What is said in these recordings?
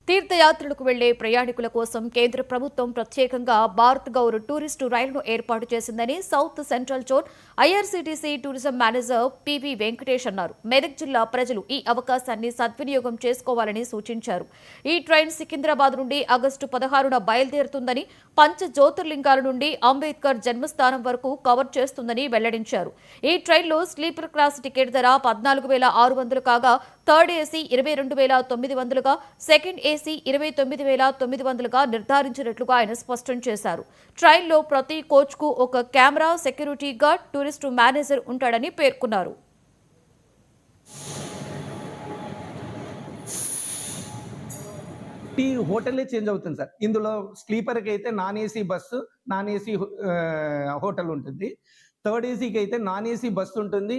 తీర్థయాత్రలకు వెళ్లే ప్రయాణికుల కోసం కేంద్ర ప్రభుత్వం ప్రత్యేకంగా భారత్ గౌరవ్ టూరిస్టు రైలును ఏర్పాటు చేసిందని south central zone IRCTC tourism manager PV Venkatesh అన్నారు. మెదక్ జిల్లా ప్రజలు ఈ అవకాశాన్ని సద్వినియోగం చేసుకోవాలని సూచించారు. ఈ ట్రైన్ సికింద్రాబాద్ నుండి ఆగస్టు 16న బయలుదేరుతుందని, పంచ జ్యోతిర్లింగాల నుండి అంబేద్కర్ జన్మస్థానం వరకు కవర్ చేస్తుందని వెల్లడించారు. ఈ ట్రైన్లో స్లీపర్ క్లాస్ టికెట్ ధర 14,600 కాగా థర్డ్ ఏసీ 22,900గా, సెకండ్ ఏసీ 29,900గా నిర్ధారించినట్లుగా ఆయన స్పష్టం చేశారు. ట్రైన్లో ప్రతి కోచ్కు ఒక camera, security guard, tourist manager ఉంటాడని పేర్కొన్నారు. హోటలే చేంజ్ అవుతుంది సార్. ఇందులో స్లీపర్కి అయితే non AC bus, non AC hotel ఉంటుంది. థర్డ్ ఏసీకి అయితే నాన్ ఏసీ బస్సు ఉంటుంది,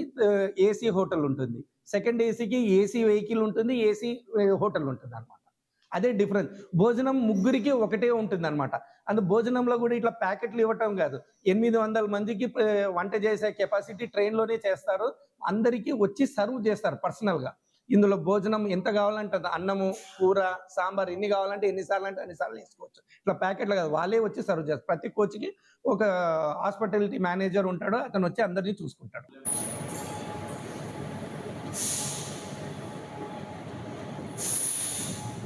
ఏసీ హోటల్ ఉంటుంది. సెకండ్ ఏసీకి ఏసీ వెహికల్ ఉంటుంది, ఏసీ హోటల్ ఉంటుంది అనమాట. అదే డిఫరెన్స్. భోజనం ముగ్గురికి ఒకటే ఉంటుంది అనమాట. భోజనంలో కూడా ఇట్లా ప్యాకెట్లు ఇవ్వటం కాదు. 800 మందికి వంట చేసే కెపాసిటీ ట్రైన్లోనే చేస్తారు. అందరికీ వచ్చి సర్వ్ చేస్తారు పర్సనల్గా. ఇందులో భోజనం ఎంత కావాలంటే అన్నము, కూర, సాంబార్ ఎన్ని కావాలంటే ఎన్నిసార్లు అంటే అన్నిసార్లు వేసుకోవచ్చు. ఇట్లా ప్యాకెట్లు కాదు, వాళ్ళే వచ్చి సర్వ్ చేస్తారు. ప్రతి కోచ్కి ఒక హాస్పిటాలిటీ మేనేజర్ ఉంటాడు, అతను వచ్చి అందరినీ చూసుకుంటాడు.